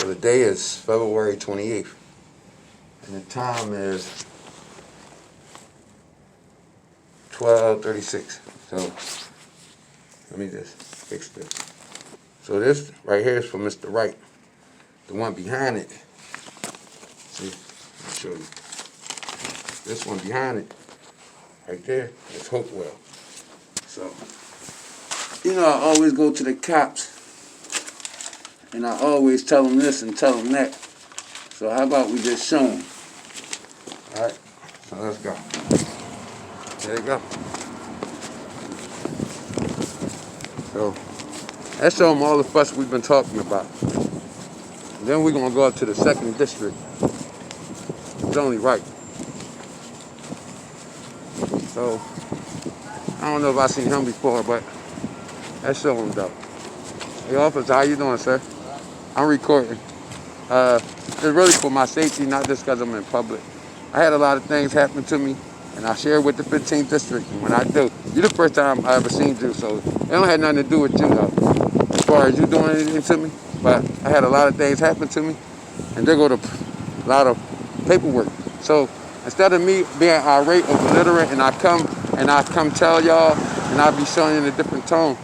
So the day is February 28th, and the time is 12:36. So let me just fix this. So this right here is for Mr. Wright. The one behind it, see, I'll show you. This one behind it, right there, is Hopewell. So, you know, I always go to the cops, and I always tell them this and tell them that. So how about we just show them? All right, so let's go. There you go. So, let's show them all the fuss we've been talking about. And then we're going to go up to the 2nd district. It's only right. So, I don't know if I've seen him before, but let's show him though. Hey officer, how you doing, sir? I'm recording. It's really for my safety, not just because I'm in public. I had a lot of things happen to me, and I share with the 15th district. And when I do, you're the first time I ever seen you, so it don't have nothing to do with you though, as far as you doing anything to me. But I had a lot of things happen to me, and there go to a lot of paperwork. So instead of me being irate or belligerent, and I come tell y'all, and I be showing in a different tone,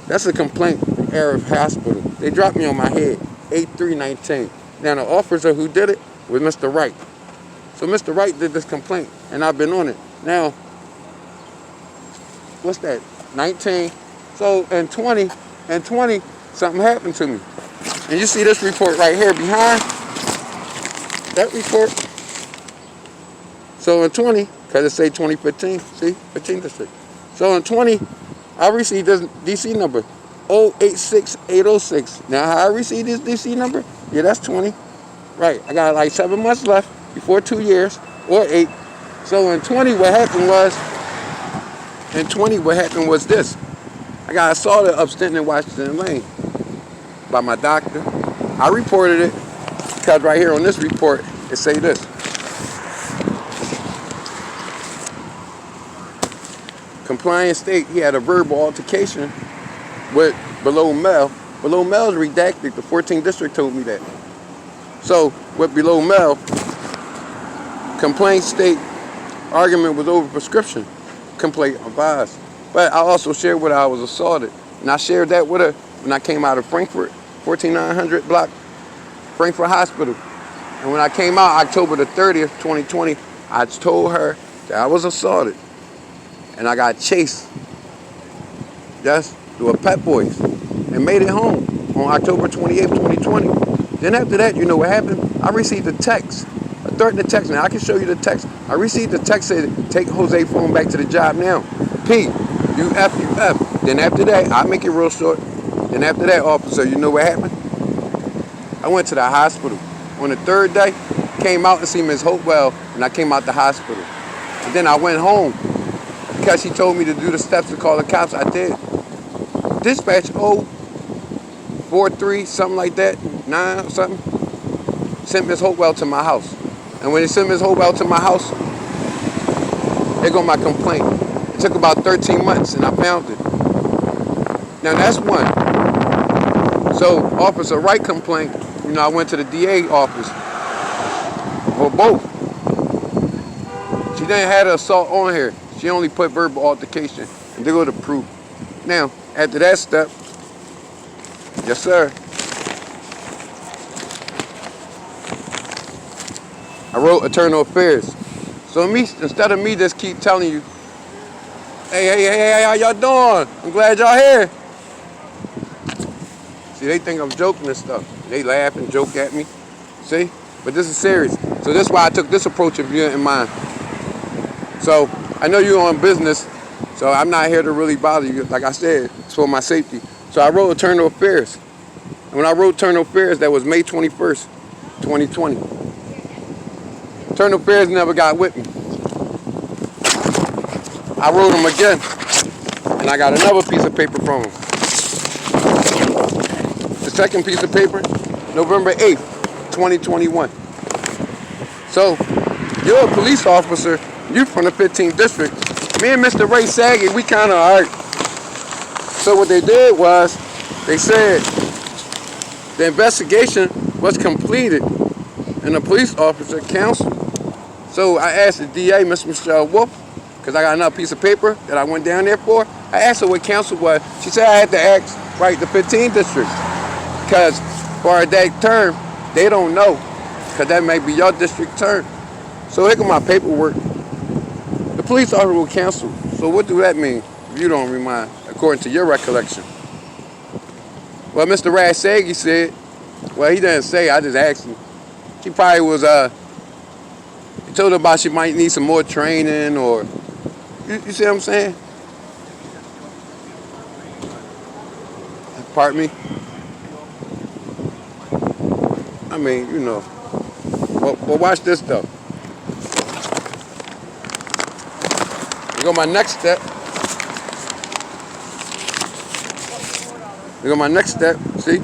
that's a complaint from Arab Hospital. They dropped me on my head, 8/3/19. Now the officer who did it was Mr. Wright. So Mr. Wright did this complaint, and I've been on it. Now, what's that? 19. So in 20, something happened to me. And you see this report right here behind that report. So in 20, because it say 2015, see, 15th district. So in 20, I received this DC number, 086806. Now how I received this DC number? Yeah, that's 20. Right, I got like 7 months left before 2 years, or 8. So in 20, what happened was this. I got assaulted up Stenton and Washington Lane by my doctor. I reported it because right here on this report, it say this. Compliance state, he had a verbal altercation with below Mel. Below Mel's redacted, the 14th district told me that. So with below Mel, complaint state, argument was over prescription, complaint advised. But I also shared with her I was assaulted. And I shared that with her when I came out of Frankfurt, 14900 block, Frankfurt Hospital. And when I came out October the 30th, 2020, I told her that I was assaulted. And I got chased, yes, through a Pet Boys, and made it home on October 28th, 2020. Then after that, you know what happened? I received a text, a threatening text. Now I can show you the text. I received a text saying, take Jose phone back to the job now. P, you F. Then after that, I'll make it real short. Then after that, officer, you know what happened? I went to the hospital. On the 3rd day, came out to see Ms Hopewell, and I came out the hospital. And then I went home. Because she told me to do the steps to call the cops, I did. Dispatch 043, something like that, 9 or something, sent Ms Hopewell to my house. And when they sent Ms Hopewell to my house, there go my complaint. It took about 13 months, and I found it. Now that's one. So Officer Wright complaint, you know, I went to the DA office, or both. She didn't have the assault on here. She only put verbal altercation, and they go to proof. Now, after that step, yes sir, I wrote Internal Affairs. So instead of me just keep telling you, hey, how y'all doing? I'm glad y'all here. See, they think I'm joking and stuff. They laugh and joke at me, see? But this is serious. So that's why I took this approach of you in mind. So, I know you're on business, so I'm not here to really bother you. Like I said, it's for my safety. So I wrote Internal Affairs. And when I wrote Internal Affairs, that was May 21st, 2020. Internal Affairs never got with me. I wrote them again, and I got another piece of paper from them. The second piece of paper, November 8th, 2021. So, you're a police officer. You from the 15th district. Me and Mr. Ray Saggy, we kind of alright. So what they did was, they said The investigation was completed and the police officer counseled. So I asked the DA, Ms. Michelle Wolf, because I got another piece of paper that I went down there for. I asked her what counsel was. She said I had to ask, right, the 15th district. Because for that term, they don't know. Because that may be your district term. So here go my paperwork. The police officer will counsel. So what do that mean if you don't remind, according to your recollection? Well, Mr. Rasagi said, well, he didn't say, I just asked him. He probably was, he told her about she might need some more training or, you see what I'm saying? Pardon me? I mean, you know. Well, watch this though. Here go my next step. Here go my next step. See?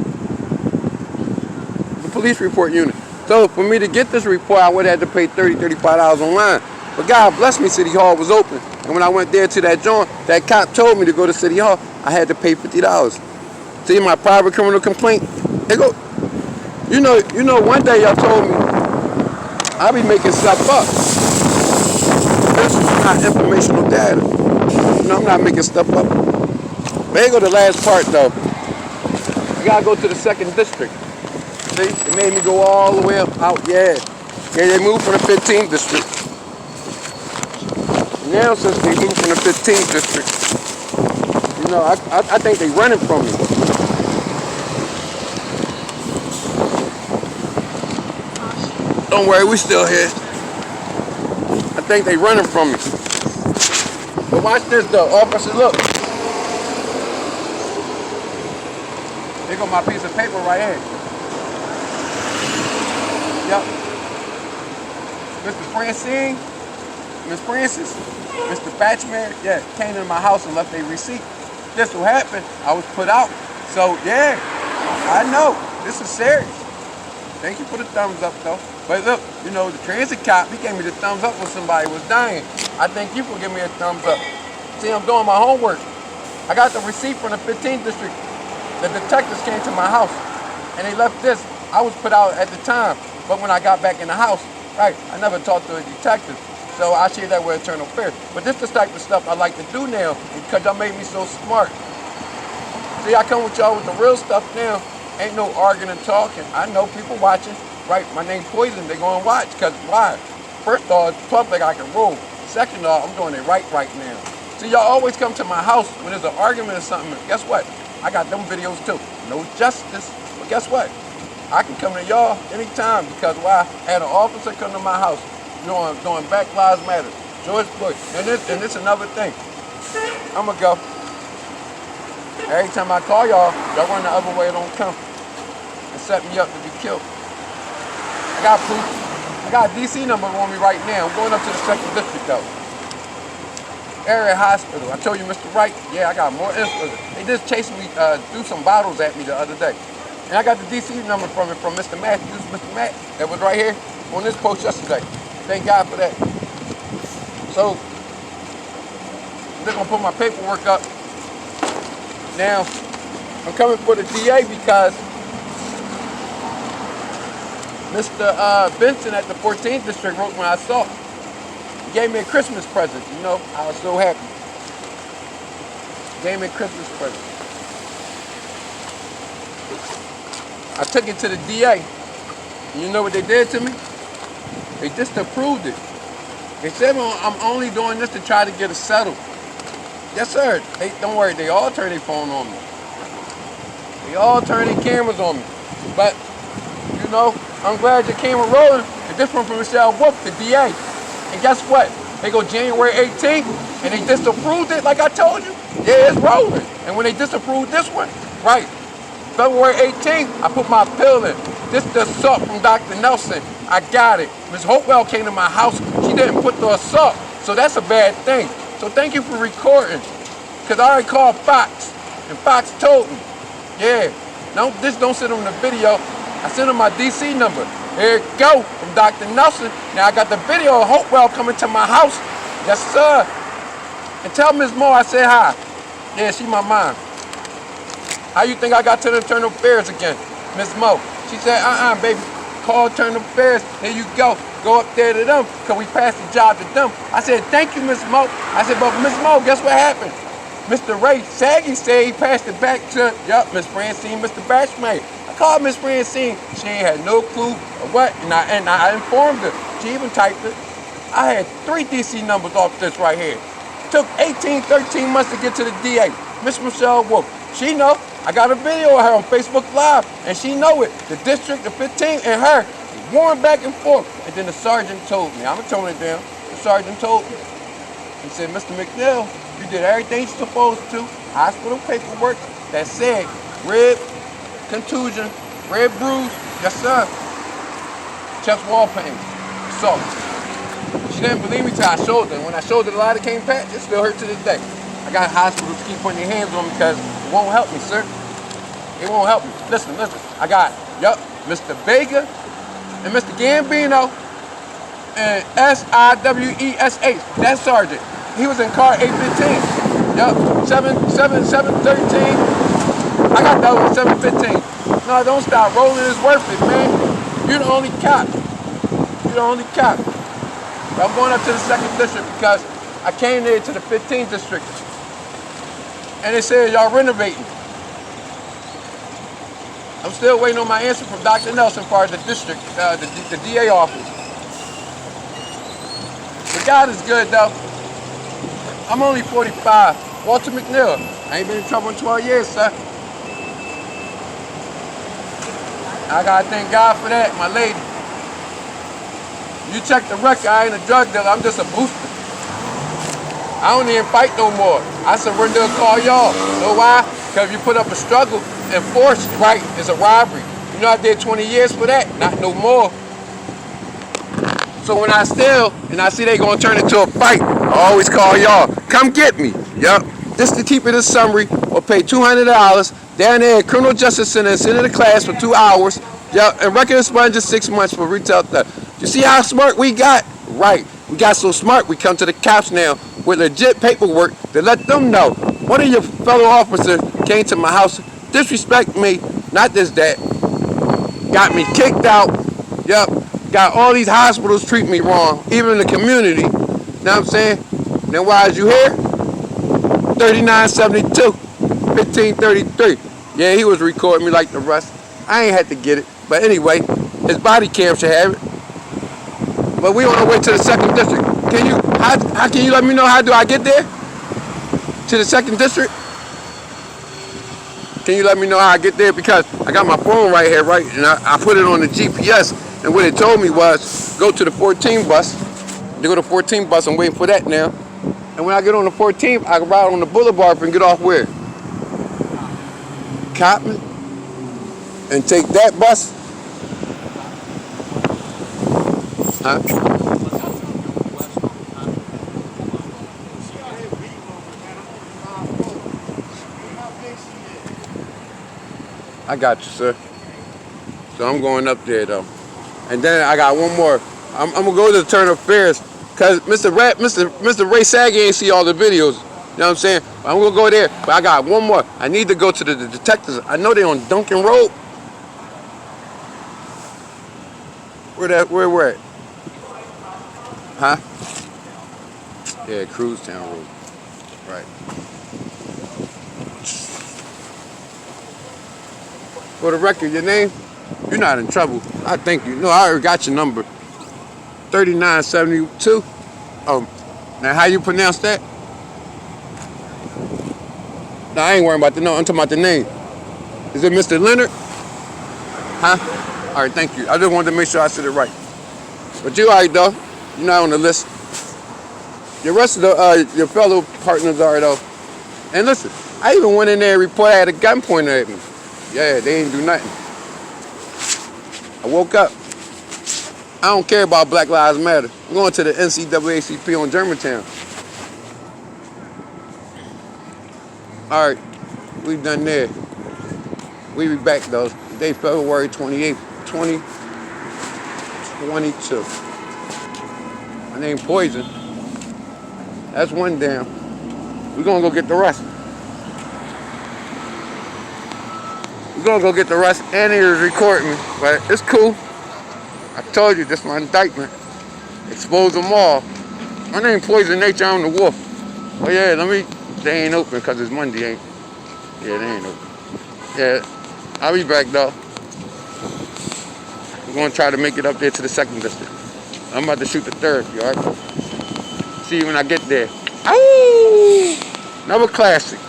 The police report unit. So for me to get this report, I would have had to pay $30, $35 online. But God bless me, City Hall was open. And when I went there to that joint, that cop told me to go to City Hall. I had to pay $50. See my private criminal complaint? They go. You know, one day y'all told me I be making stuff up. This is not informational data. You know, I'm not making stuff up. But here go the last part though. I gotta go to the 2nd district. See, it made me go all the way up out. Yeah, they moved from the 15th district. Now since they moved from the 15th district, you know, I think they running from me. Don't worry, we still here. I think they running from me. But watch this though, officer, look. There go my piece of paper right here. Yep. Mr. Francine, Miss Francis, Mr. Batchman, yeah, came into my house and left a receipt. This will happen. I was put out. So yeah, I know. This is serious. Thank you for the thumbs up though. But look, you know, the transit cop, he gave me the thumbs up when somebody was dying. I thank you for giving me a thumbs up. See, I'm doing my homework. I got the receipt from the 15th district. The detectives came to my house and they left this. I was put out at the time, but when I got back in the house, right, I never talked to a detective. So I share that with Internal Affairs. But this is the type of stuff I like to do now because y'all made me so smart. See, I come with y'all with the real stuff now. Ain't no arguing and talking. I know people watching. Right, my name Poison, they go and watch, because why? First of all, it's public, I can rule. Second of all, I'm doing it right now. See, y'all always come to my house when there's an argument or something. Guess what? I got them videos too. No justice. But guess what? I can come to y'all anytime because why? I had an officer come to my house doing Black Lives Matter. George Bush. And this another thing. I'm going to go. Every time I call y'all run the other way, don't come. And set me up to be killed. I got proof. I got a DC number on me right now. I'm going up to the 2nd district though. Area hospital. I told you, Mr. Wright. Yeah, I got more info. They just chased me, threw some bottles at me the other day. And I got the DC number from Mr. Matthews, Mr. Matt, that was right here on this post yesterday. Thank God for that. So, they're gonna put my paperwork up. Now, I'm coming for the DA because Mr. Benson at the 14th district wrote when I saw it. He gave me a Christmas present, you know. I was so happy. He gave me a Christmas present. I took it to the DA. And you know what they did to me? They disapproved it. They said, well, I'm only doing this to try to get it settled. Yes, sir. Don't worry, they all turn their phone on me. They all turn their cameras on me. But, you know, I'm glad your camera rolling. And this one from Michelle Wolf, the DA. And guess what? They go January 18th, and they disapproved it like I told you. Yeah, it's rolling. And when they disapproved this one, right, February 18th, I put my pill in. This is the assault from Dr. Nelson. I got it. Ms Hopewell came to my house. She didn't put the assault. So that's a bad thing. So thank you for recording. Because I already called Fox. And Fox told me. Yeah. This don't sit on the video. I sent him my DC number. Here it go from Dr. Nelson. Now I got the video of Hopewell coming to my house. Yes, sir. And tell Ms. Moore I said hi. Yeah, she my mom. How you think I got to the Internal Affairs again? Miss Mo. She said, baby, call Turner Affairs. Here you go. Go up there to them, because we passed the job to them. I said, thank you, Miss Mo. I said, but Miss Mo, guess what happened? Mr. Ray Saggy said he passed it back to, Miss Francine, Mr. Bashmate. I called Miss Francine. She ain't had no clue of what, and I informed her. She even typed it. I had 3 DC numbers off this right here. Took 18, 13 months to get to the DA. Miss Michelle Wolf. She know. I got a video of her on Facebook Live, and she know it. The district, the 15, and her warring back and forth. And then the sergeant told me. I'm going to tone it down. The sergeant told me. He said, Mr. McNeil, you did everything you're supposed to. Hospital paperwork that said rib contusion, rib bruise. Yes, sir. Chest wall pain. So, she didn't believe me till I showed her. When I showed her the lighter came back, it still hurt to this day. I got hospitals keep putting their hands on me because it won't help me, sir. It won't help me. Listen. I got, Mr. Vega and Mr. Gambino and SIWESH. That sergeant. He was in car 815. 713. I got that one 715. No, don't stop rolling. It's worth it, man. You're the only cop. You're the only cop. I'm going up to the 2nd district because I came there to the 15th district. And they said y'all renovating. I'm still waiting on my answer from Dr. Nelson as far as the district, the DA office. But God is good though. I'm only 45. Walter McNeil. I ain't been in trouble in 12 years, sir. I gotta thank God for that, my lady. You check the record, I ain't a drug dealer, I'm just a booster. I don't even fight no more. I surrender a call y'all. Know why? Because if you put up a struggle and force, right, it's a robbery. You know I did 20 years for that, not no more. So when I steal and I see they gonna turn it to a fight, I always call y'all. Come get me. Just to keep it a summary, or pay $200 down there at Criminal Justice Center and sit in the class for 2 hours. And record expunge 6 months for retail theft. You see how smart we got? Right. We got so smart we come to the cops now with legit paperwork to let them know. One of your fellow officers came to my house, disrespect me, not this, that. Got me kicked out. Got all these hospitals treat me wrong, even in the community. Know what I'm saying? Then why is you here? 3972, 1533. Yeah, he was recording me like the rest. I ain't had to get it. But anyway, his body cam should have it. But we on our way to the 2nd district. How can you let me know how do I get there? To the 2nd district? Can you let me know how I get there? Because I got my phone right here, right? And I put it on the GPS. And what it told me was, go to the 14 bus. To go to the 14 bus, I'm waiting for that now. And when I get on the 14th, I can ride on the boulevard and get off where? Cotton. And take that bus. Huh? I got you, sir. So I'm going up there though. And then I got one more. I'm gonna go to the Turner Affairs because Mr. Ray Saggy ain't see all the videos. You know what I'm saying? I'm gonna go there, but I got one more. I need to go to the detectives. I know they on Duncan Road. Where we're at? Huh? Yeah, Cruztown Road. Right. For the record, your name? You're not in trouble. I thank you. No, I already got your number. 3972. Now how you pronounce that? No, I ain't worrying about the no. I'm talking about the name. Is it Mr. Leonard? Huh? All right, thank you. I just wanted to make sure I said it right. But you all right though? You're not on the list. The rest of the your fellow partners are though. And listen, I even went in there and reported I had a gun pointed at me. Yeah, they ain't do nothing. I woke up. I don't care about Black Lives Matter. I'm going to the NCAACP on Germantown. All right, we done there. We be back though. Today, February 28th, 2022. My name Poison. That's one down. We're gonna go get the rest. We're gonna go get the rest, and he was recording me, but it's cool. I told you, this is my indictment. Expose them all. My name Poison Nature, I'm the wolf. Oh yeah, they ain't open because it's Monday, ain't. Yeah, they ain't open. Yeah, I'll be back though. We're gonna try to make it up there to the 2nd district. I'm about to shoot the 3rd, you alright? See you when I get there. Ow! Another classic.